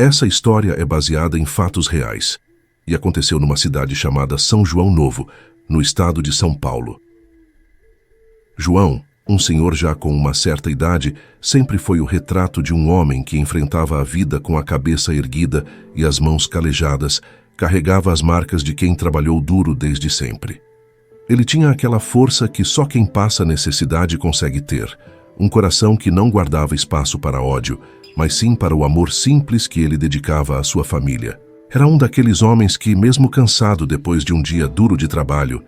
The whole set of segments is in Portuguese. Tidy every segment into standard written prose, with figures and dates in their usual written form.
Essa história é baseada em fatos reais e aconteceu numa cidade chamada São João Novo, no estado de São Paulo. João, um senhor já com uma certa idade, sempre foi o retrato de um homem que enfrentava a vida com a cabeça erguida e as mãos calejadas, carregava as marcas de quem trabalhou duro desde sempre. Ele tinha aquela força que só quem passa necessidade consegue ter, um coração que não guardava espaço para ódio, mas sim para o amor simples que ele dedicava à sua família. Era um daqueles homens que, mesmo cansado depois de um dia duro de trabalho,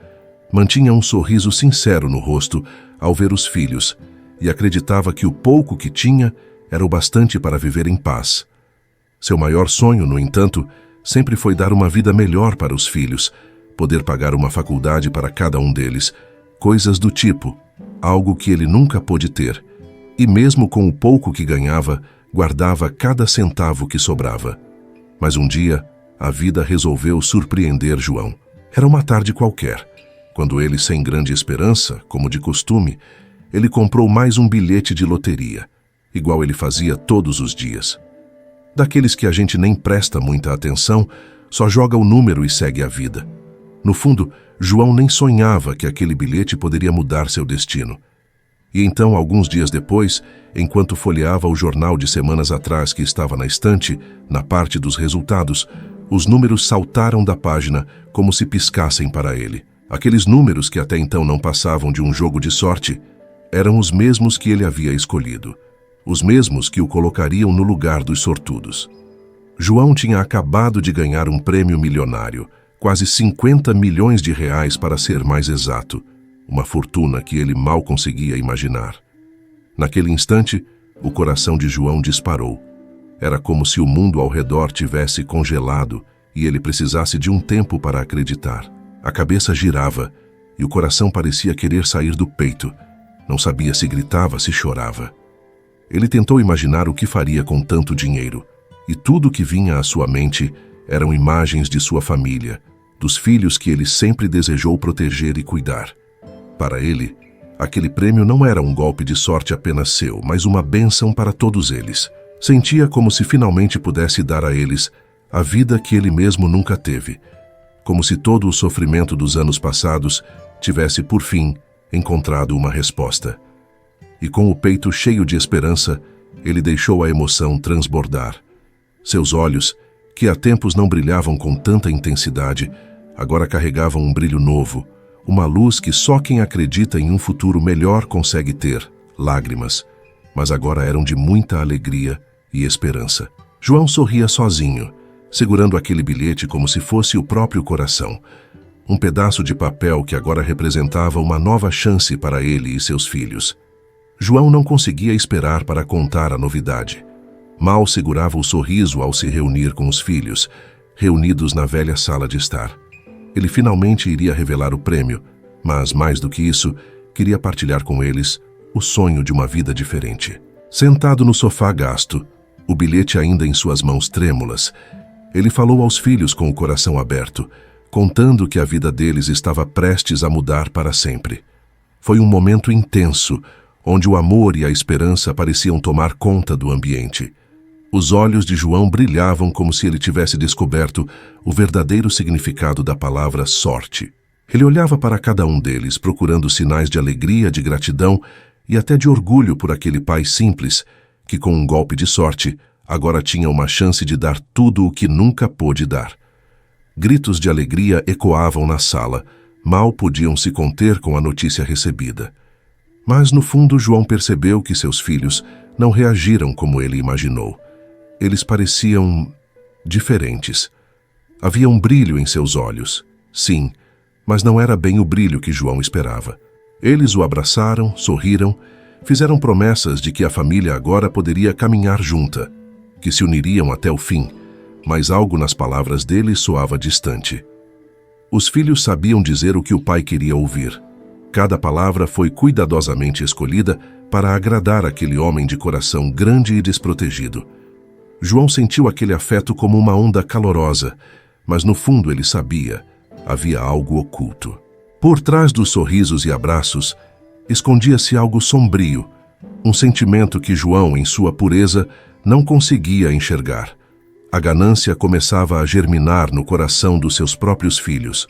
mantinha um sorriso sincero no rosto ao ver os filhos e acreditava que o pouco que tinha era o bastante para viver em paz. Seu maior sonho, no entanto, sempre foi dar uma vida melhor para os filhos, poder pagar uma faculdade para cada um deles, coisas do tipo, algo que ele nunca pôde ter, e mesmo com o pouco que ganhava, guardava cada centavo que sobrava. Mas um dia, a vida resolveu surpreender João. Era uma tarde qualquer, quando ele, sem grande esperança, como de costume, ele comprou mais um bilhete de loteria, igual ele fazia todos os dias. Daqueles que a gente nem presta muita atenção, só joga o número e segue a vida. No fundo, João nem sonhava que aquele bilhete poderia mudar seu destino. E então, alguns dias depois, enquanto folheava o jornal de semanas atrás que estava na estante, na parte dos resultados, os números saltaram da página como se piscassem para ele. Aqueles números que até então não passavam de um jogo de sorte eram os mesmos que ele havia escolhido, os mesmos que o colocariam no lugar dos sortudos. João tinha acabado de ganhar um prêmio milionário, quase 50 milhões de reais para ser mais exato, uma fortuna que ele mal conseguia imaginar. Naquele instante, o coração de João disparou. Era como se o mundo ao redor tivesse congelado e ele precisasse de um tempo para acreditar. A cabeça girava e o coração parecia querer sair do peito. Não sabia se gritava, se chorava. Ele tentou imaginar o que faria com tanto dinheiro, e tudo que vinha à sua mente eram imagens de sua família, dos filhos que ele sempre desejou proteger e cuidar. Para ele, aquele prêmio não era um golpe de sorte apenas seu, mas uma bênção para todos eles. Sentia como se finalmente pudesse dar a eles a vida que ele mesmo nunca teve, como se todo o sofrimento dos anos passados tivesse, por fim, encontrado uma resposta. E com o peito cheio de esperança, ele deixou a emoção transbordar. Seus olhos, que há tempos não brilhavam com tanta intensidade, agora carregavam um brilho novo, uma luz que só quem acredita em um futuro melhor consegue ter, lágrimas, mas agora eram de muita alegria e esperança. João sorria sozinho, segurando aquele bilhete como se fosse o próprio coração, um pedaço de papel que agora representava uma nova chance para ele e seus filhos. João não conseguia esperar para contar a novidade. Mal segurava o sorriso ao se reunir com os filhos, reunidos na velha sala de estar. Ele finalmente iria revelar o prêmio, mas, mais do que isso, queria partilhar com eles o sonho de uma vida diferente. Sentado no sofá gasto, o bilhete ainda em suas mãos trêmulas, ele falou aos filhos com o coração aberto, contando que a vida deles estava prestes a mudar para sempre. Foi um momento intenso, onde o amor e a esperança pareciam tomar conta do ambiente. Os olhos de João brilhavam como se ele tivesse descoberto o verdadeiro significado da palavra sorte. Ele olhava para cada um deles, procurando sinais de alegria, de gratidão e até de orgulho por aquele pai simples, que com um golpe de sorte, agora tinha uma chance de dar tudo o que nunca pôde dar. Gritos de alegria ecoavam na sala, mal podiam se conter com a notícia recebida. Mas, no fundo, João percebeu que seus filhos não reagiram como ele imaginou. Eles pareciam diferentes. Havia um brilho em seus olhos, sim, mas não era bem o brilho que João esperava. Eles o abraçaram, sorriram, fizeram promessas de que a família agora poderia caminhar junta, que se uniriam até o fim, mas algo nas palavras deles soava distante. Os filhos sabiam dizer o que o pai queria ouvir. Cada palavra foi cuidadosamente escolhida para agradar aquele homem de coração grande e desprotegido. João sentiu aquele afeto como uma onda calorosa, mas no fundo ele sabia, havia algo oculto. Por trás dos sorrisos e abraços, escondia-se algo sombrio, um sentimento que João, em sua pureza, não conseguia enxergar. A ganância começava a germinar no coração dos seus próprios filhos.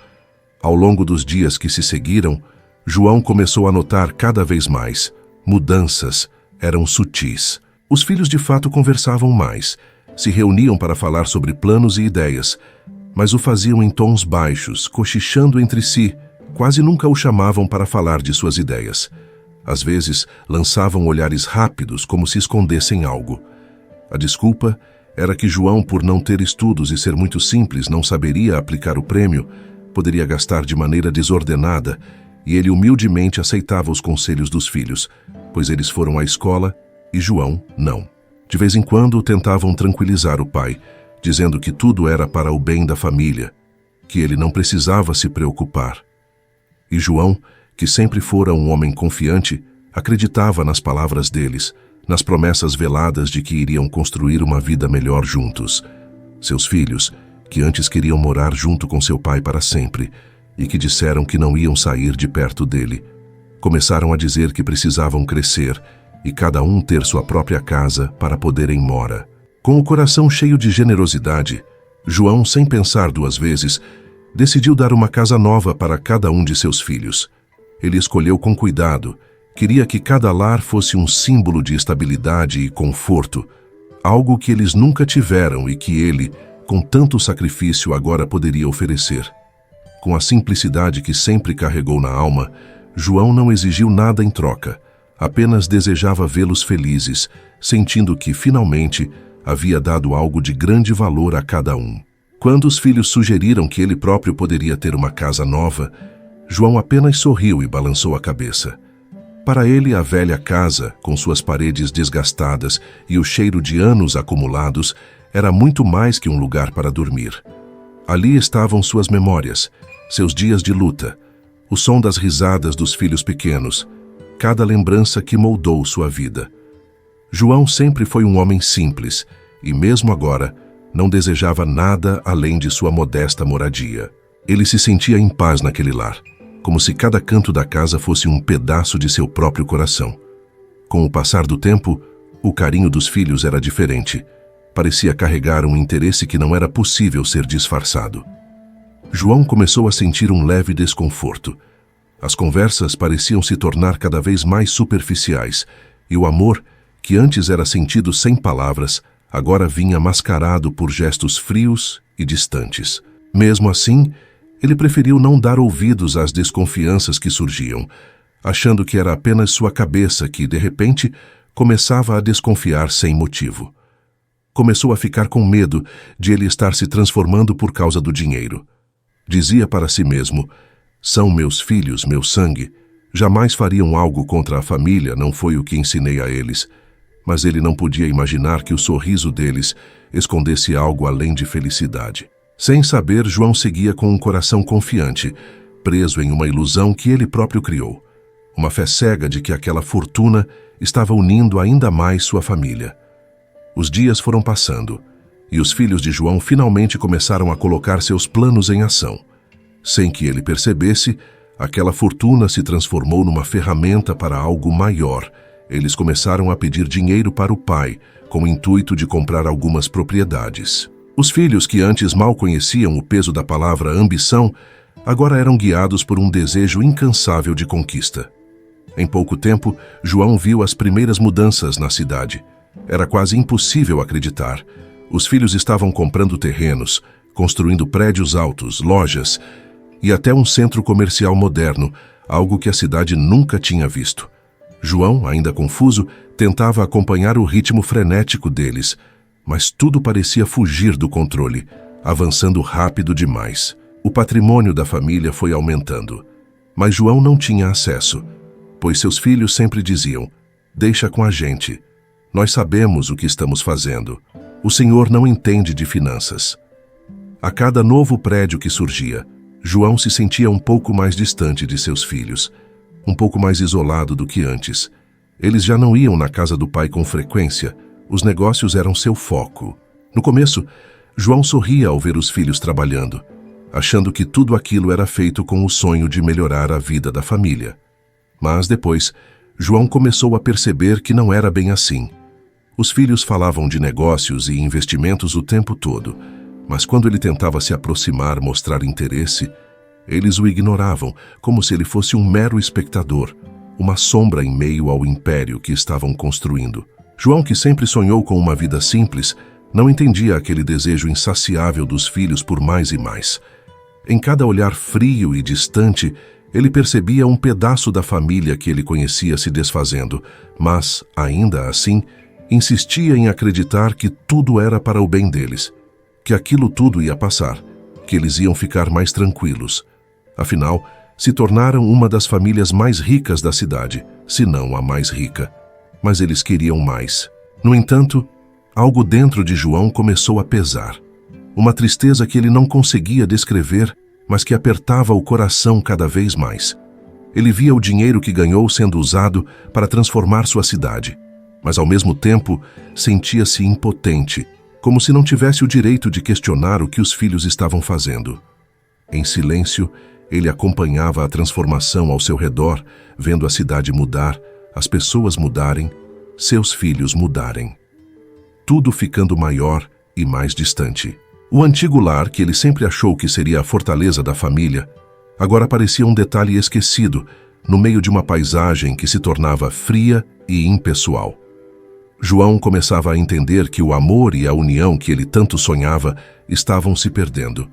Ao longo dos dias que se seguiram, João começou a notar cada vez mais. Mudanças eram sutis. Os filhos de fato conversavam mais, se reuniam para falar sobre planos e ideias, mas o faziam em tons baixos, cochichando entre si. Quase nunca o chamavam para falar de suas ideias. Às vezes, lançavam olhares rápidos, como se escondessem algo. A desculpa era que João, por não ter estudos e ser muito simples, não saberia aplicar o prêmio, poderia gastar de maneira desordenada, e ele humildemente aceitava os conselhos dos filhos, pois eles foram à escola e João não. De vez em quando tentavam tranquilizar o pai, dizendo que tudo era para o bem da família, que ele não precisava se preocupar. E João, que sempre fora um homem confiante, acreditava nas palavras deles, nas promessas veladas de que iriam construir uma vida melhor juntos. Seus filhos, que antes queriam morar junto com seu pai para sempre, e que disseram que não iam sair de perto dele, começaram a dizer que precisavam crescer e cada um ter sua própria casa para poderem morar. Com o coração cheio de generosidade, João, sem pensar duas vezes, decidiu dar uma casa nova para cada um de seus filhos. Ele escolheu com cuidado, queria que cada lar fosse um símbolo de estabilidade e conforto, algo que eles nunca tiveram e que ele, com tanto sacrifício, agora poderia oferecer. Com a simplicidade que sempre carregou na alma, João não exigiu nada em troca, apenas desejava vê-los felizes, sentindo que, finalmente, havia dado algo de grande valor a cada um. Quando os filhos sugeriram que ele próprio poderia ter uma casa nova, João apenas sorriu e balançou a cabeça. Para ele, a velha casa, com suas paredes desgastadas e o cheiro de anos acumulados, era muito mais que um lugar para dormir. Ali estavam suas memórias, seus dias de luta, o som das risadas dos filhos pequenos, cada lembrança que moldou sua vida. João sempre foi um homem simples e, mesmo agora, não desejava nada além de sua modesta moradia. Ele se sentia em paz naquele lar, como se cada canto da casa fosse um pedaço de seu próprio coração. Com o passar do tempo, o carinho dos filhos era diferente. Parecia carregar um interesse que não era possível ser disfarçado. João começou a sentir um leve desconforto. As conversas pareciam se tornar cada vez mais superficiais, e o amor, que antes era sentido sem palavras, agora vinha mascarado por gestos frios e distantes. Mesmo assim, ele preferiu não dar ouvidos às desconfianças que surgiam, achando que era apenas sua cabeça que, de repente, começava a desconfiar sem motivo. Começou a ficar com medo de ele estar se transformando por causa do dinheiro. Dizia para si mesmo: "São meus filhos, meu sangue. Jamais fariam algo contra a família, não foi o que ensinei a eles." Mas ele não podia imaginar que o sorriso deles escondesse algo além de felicidade. Sem saber, João seguia com um coração confiante, preso em uma ilusão que ele próprio criou. Uma fé cega de que aquela fortuna estava unindo ainda mais sua família. Os dias foram passando, e os filhos de João finalmente começaram a colocar seus planos em ação. Sem que ele percebesse, aquela fortuna se transformou numa ferramenta para algo maior. Eles começaram a pedir dinheiro para o pai, com o intuito de comprar algumas propriedades. Os filhos, que antes mal conheciam o peso da palavra ambição, agora eram guiados por um desejo incansável de conquista. Em pouco tempo, João viu as primeiras mudanças na cidade. Era quase impossível acreditar. Os filhos estavam comprando terrenos, construindo prédios altos, lojas e até um centro comercial moderno, algo que a cidade nunca tinha visto. João, ainda confuso, tentava acompanhar o ritmo frenético deles, mas tudo parecia fugir do controle, avançando rápido demais. O patrimônio da família foi aumentando, mas João não tinha acesso, pois seus filhos sempre diziam: "Deixa com a gente. Nós sabemos o que estamos fazendo. O Senhor não entende de finanças." A cada novo prédio que surgia, João se sentia um pouco mais distante de seus filhos, um pouco mais isolado do que antes. Eles já não iam na casa do pai com frequência, os negócios eram seu foco. No começo, João sorria ao ver os filhos trabalhando, achando que tudo aquilo era feito com o sonho de melhorar a vida da família. Mas depois, João começou a perceber que não era bem assim. Os filhos falavam de negócios e investimentos o tempo todo, mas quando ele tentava se aproximar, mostrar interesse, eles o ignoravam, como se ele fosse um mero espectador, uma sombra em meio ao império que estavam construindo. João, que sempre sonhou com uma vida simples, não entendia aquele desejo insaciável dos filhos por mais e mais. Em cada olhar frio e distante, ele percebia um pedaço da família que ele conhecia se desfazendo, mas, ainda assim, insistia em acreditar que tudo era para o bem deles, que aquilo tudo ia passar, que eles iam ficar mais tranquilos. Afinal, se tornaram uma das famílias mais ricas da cidade, se não a mais rica. Mas eles queriam mais. No entanto, algo dentro de João começou a pesar. Uma tristeza que ele não conseguia descrever, mas que apertava o coração cada vez mais. Ele via o dinheiro que ganhou sendo usado para transformar sua cidade, mas ao mesmo tempo sentia-se impotente, como se não tivesse o direito de questionar o que os filhos estavam fazendo. Em silêncio, ele acompanhava a transformação ao seu redor, vendo a cidade mudar, as pessoas mudarem, seus filhos mudarem. Tudo ficando maior e mais distante. O antigo lar, que ele sempre achou que seria a fortaleza da família, agora parecia um detalhe esquecido, no meio de uma paisagem que se tornava fria e impessoal. João começava a entender que o amor e a união que ele tanto sonhava estavam se perdendo.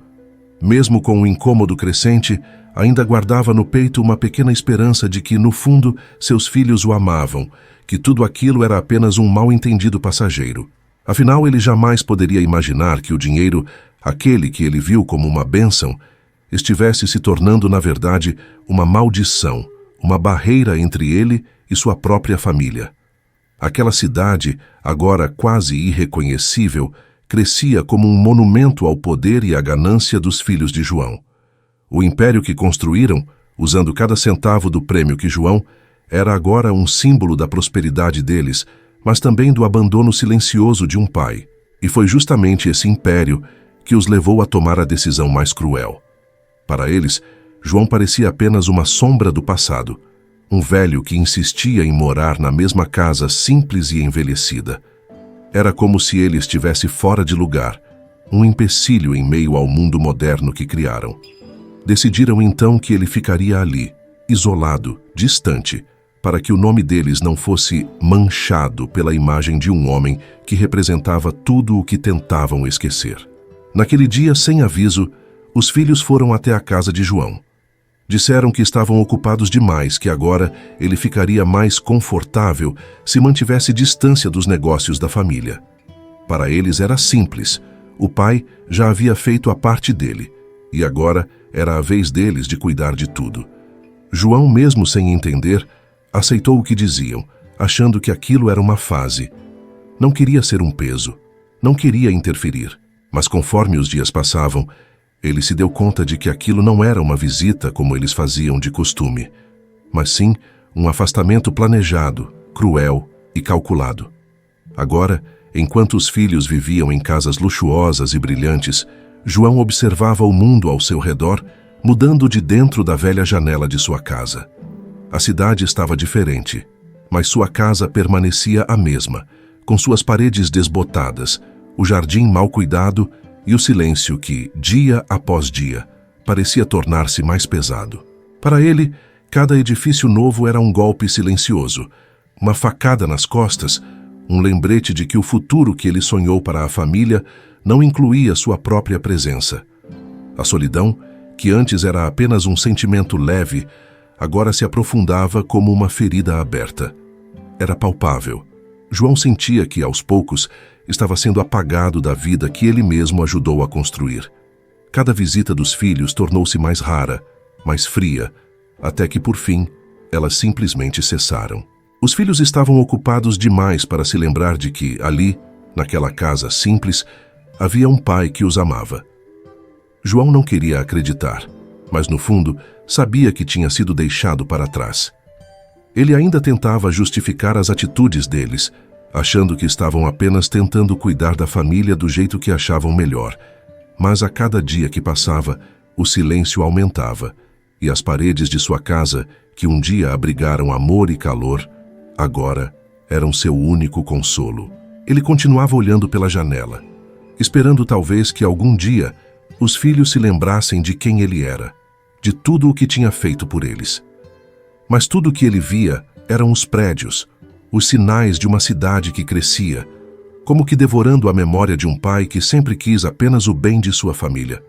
Mesmo com o incômodo crescente, ainda guardava no peito uma pequena esperança de que, no fundo, seus filhos o amavam, que tudo aquilo era apenas um mal-entendido passageiro. Afinal, ele jamais poderia imaginar que o dinheiro, aquele que ele viu como uma bênção, estivesse se tornando, na verdade, uma maldição, uma barreira entre ele e sua própria família. Aquela cidade, agora quase irreconhecível, crescia como um monumento ao poder e à ganância dos filhos de João. O império que construíram, usando cada centavo do prêmio que João, era agora um símbolo da prosperidade deles, mas também do abandono silencioso de um pai. E foi justamente esse império que os levou a tomar a decisão mais cruel. Para eles, João parecia apenas uma sombra do passado, um velho que insistia em morar na mesma casa simples e envelhecida. Era como se ele estivesse fora de lugar, um empecilho em meio ao mundo moderno que criaram. Decidiram então que ele ficaria ali, isolado, distante, para que o nome deles não fosse manchado pela imagem de um homem que representava tudo o que tentavam esquecer. Naquele dia, sem aviso, os filhos foram até a casa de João. Disseram que estavam ocupados demais, que agora ele ficaria mais confortável se mantivesse distância dos negócios da família. Para eles era simples. O pai já havia feito a parte dele, e agora era a vez deles de cuidar de tudo. João, mesmo sem entender, aceitou o que diziam, achando que aquilo era uma fase. Não queria ser um peso, não queria interferir, mas conforme os dias passavam, ele se deu conta de que aquilo não era uma visita como eles faziam de costume, mas sim um afastamento planejado, cruel e calculado. Agora, enquanto os filhos viviam em casas luxuosas e brilhantes, João observava o mundo ao seu redor, mudando de dentro da velha janela de sua casa. A cidade estava diferente, mas sua casa permanecia a mesma, com suas paredes desbotadas, o jardim mal cuidado e o silêncio que, dia após dia, parecia tornar-se mais pesado. Para ele, cada edifício novo era um golpe silencioso, uma facada nas costas, um lembrete de que o futuro que ele sonhou para a família não incluía sua própria presença. A solidão, que antes era apenas um sentimento leve, agora se aprofundava como uma ferida aberta. Era palpável. João sentia que, aos poucos, estava sendo apagado da vida que ele mesmo ajudou a construir. Cada visita dos filhos tornou-se mais rara, mais fria, até que, por fim, elas simplesmente cessaram. Os filhos estavam ocupados demais para se lembrar de que, ali, naquela casa simples, havia um pai que os amava. João não queria acreditar, mas no fundo sabia que tinha sido deixado para trás. Ele ainda tentava justificar as atitudes deles, achando que estavam apenas tentando cuidar da família do jeito que achavam melhor. Mas a cada dia que passava, o silêncio aumentava, e as paredes de sua casa, que um dia abrigaram amor e calor, agora eram seu único consolo. Ele continuava olhando pela janela, esperando talvez que algum dia os filhos se lembrassem de quem ele era, de tudo o que tinha feito por eles. Mas tudo o que ele via eram os prédios, os sinais de uma cidade que crescia, como que devorando a memória de um pai que sempre quis apenas o bem de sua família.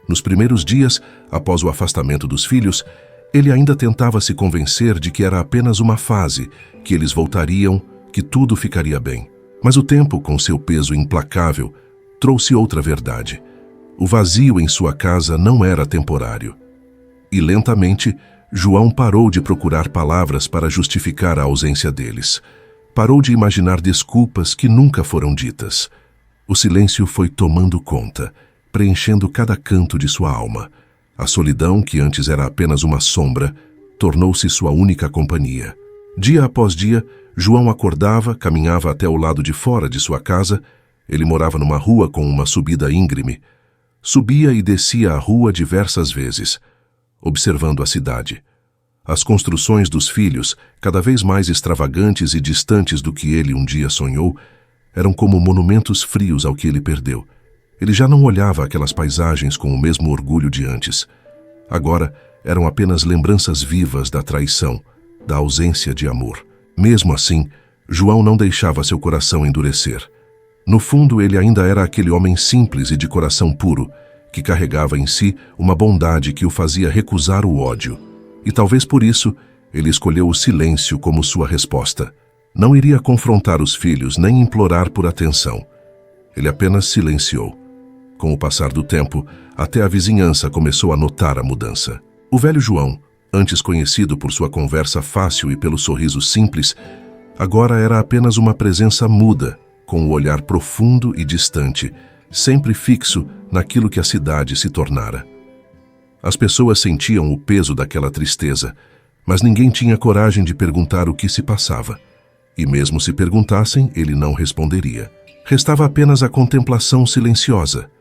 Nos primeiros dias, após o afastamento dos filhos, ele ainda tentava se convencer de que era apenas uma fase, que eles voltariam, que tudo ficaria bem. Mas o tempo, com seu peso implacável, trouxe outra verdade. O vazio em sua casa não era temporário. E lentamente, João parou de procurar palavras para justificar a ausência deles. Parou de imaginar desculpas que nunca foram ditas. O silêncio foi tomando conta, preenchendo cada canto de sua alma. A solidão, que antes era apenas uma sombra, tornou-se sua única companhia. Dia após dia, João acordava, caminhava até o lado de fora de sua casa. Ele morava numa rua com uma subida íngreme. Subia e descia a rua diversas vezes, observando a cidade. As construções dos filhos, cada vez mais extravagantes e distantes do que ele um dia sonhou, eram como monumentos frios ao que ele perdeu. Ele já não olhava aquelas paisagens com o mesmo orgulho de antes. Agora eram apenas lembranças vivas da traição, da ausência de amor. Mesmo assim, João não deixava seu coração endurecer. No fundo, ele ainda era aquele homem simples e de coração puro, que carregava em si uma bondade que o fazia recusar o ódio. E talvez por isso, ele escolheu o silêncio como sua resposta. Não iria confrontar os filhos nem implorar por atenção. Ele apenas silenciou. Com o passar do tempo, até a vizinhança começou a notar a mudança. O velho João, antes conhecido por sua conversa fácil e pelo sorriso simples, agora era apenas uma presença muda, com o olhar profundo e distante, sempre fixo naquilo que a cidade se tornara. As pessoas sentiam o peso daquela tristeza, mas ninguém tinha coragem de perguntar o que se passava. E mesmo se perguntassem, ele não responderia. Restava apenas a contemplação silenciosa,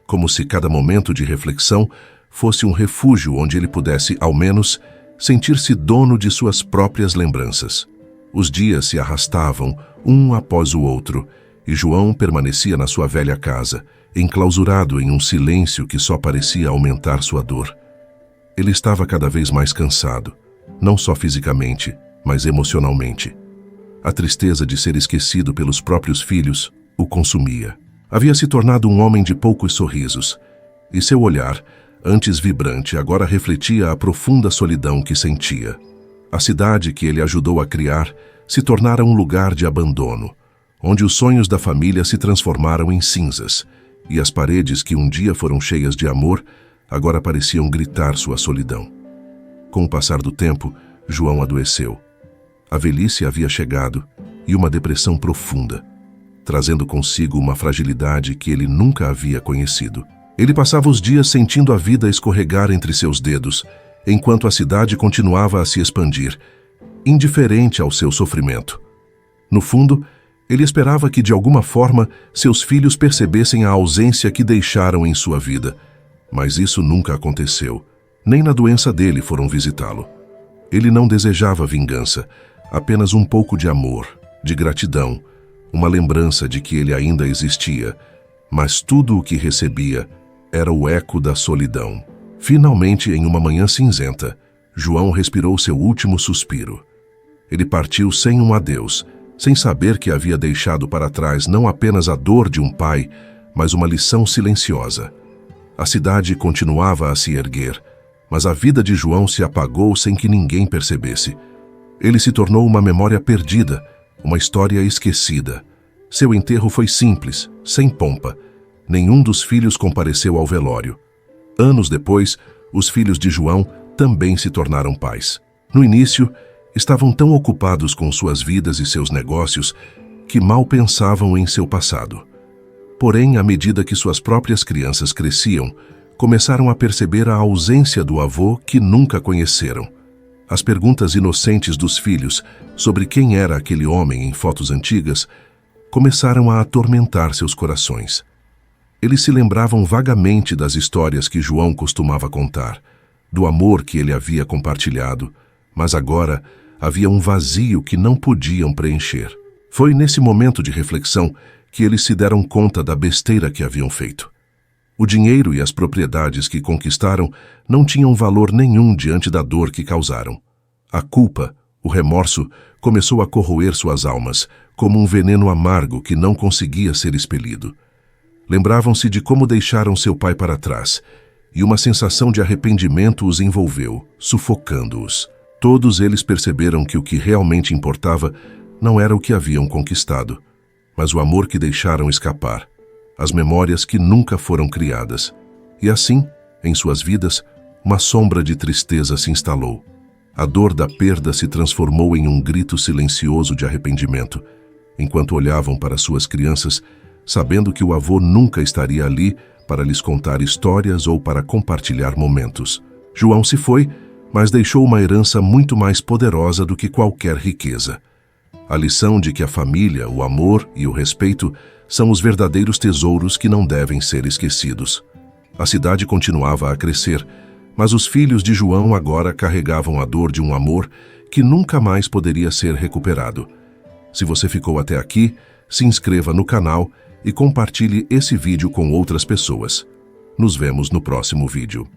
como se cada momento de reflexão fosse um refúgio onde ele pudesse, ao menos, sentir-se dono de suas próprias lembranças. Os dias se arrastavam, um após o outro, e João permanecia na sua velha casa, enclausurado em um silêncio que só parecia aumentar sua dor. Ele estava cada vez mais cansado, não só fisicamente, mas emocionalmente. A tristeza de ser esquecido pelos próprios filhos o consumia. Havia se tornado um homem de poucos sorrisos, e seu olhar, antes vibrante, agora refletia a profunda solidão que sentia. A cidade que ele ajudou a criar se tornara um lugar de abandono, onde os sonhos da família se transformaram em cinzas, e as paredes que um dia foram cheias de amor, agora pareciam gritar sua solidão. Com o passar do tempo, João adoeceu. A velhice havia chegado e uma depressão profunda, trazendo consigo uma fragilidade que ele nunca havia conhecido. Ele passava os dias sentindo a vida escorregar entre seus dedos, enquanto a cidade continuava a se expandir, indiferente ao seu sofrimento. No fundo, ele esperava que de alguma forma seus filhos percebessem a ausência que deixaram em sua vida, mas isso nunca aconteceu. Nem na doença dele foram visitá-lo. Ele não desejava vingança, apenas um pouco de amor, de gratidão, uma lembrança de que ele ainda existia, mas tudo o que recebia era o eco da solidão. Finalmente, em uma manhã cinzenta, João respirou seu último suspiro. Ele partiu sem um adeus, sem saber que havia deixado para trás não apenas a dor de um pai, mas uma lição silenciosa. A cidade continuava a se erguer, mas a vida de João se apagou sem que ninguém percebesse. Ele se tornou uma memória perdida, uma história esquecida. Seu enterro foi simples, sem pompa. Nenhum dos filhos compareceu ao velório. Anos depois, os filhos de João também se tornaram pais. No início, estavam tão ocupados com suas vidas e seus negócios que mal pensavam em seu passado. Porém, à medida que suas próprias crianças cresciam, começaram a perceber a ausência do avô que nunca conheceram. As perguntas inocentes dos filhos sobre quem era aquele homem em fotos antigas começaram a atormentar seus corações. Eles se lembravam vagamente das histórias que João costumava contar, do amor que ele havia compartilhado, mas agora havia um vazio que não podiam preencher. Foi nesse momento de reflexão que eles se deram conta da besteira que haviam feito. O dinheiro e as propriedades que conquistaram não tinham valor nenhum diante da dor que causaram. A culpa, o remorso, começou a corroer suas almas, como um veneno amargo que não conseguia ser expelido. Lembravam-se de como deixaram seu pai para trás, e uma sensação de arrependimento os envolveu, sufocando-os. Todos eles perceberam que o que realmente importava não era o que haviam conquistado, mas o amor que deixaram escapar, as memórias que nunca foram criadas. E assim, em suas vidas, uma sombra de tristeza se instalou. A dor da perda se transformou em um grito silencioso de arrependimento, enquanto olhavam para suas crianças, sabendo que o avô nunca estaria ali para lhes contar histórias ou para compartilhar momentos. João se foi, mas deixou uma herança muito mais poderosa do que qualquer riqueza. A lição de que a família, o amor e o respeito são os verdadeiros tesouros que não devem ser esquecidos. A cidade continuava a crescer, mas os filhos de João agora carregavam a dor de um amor que nunca mais poderia ser recuperado. Se você ficou até aqui, se inscreva no canal e compartilhe esse vídeo com outras pessoas. Nos vemos no próximo vídeo.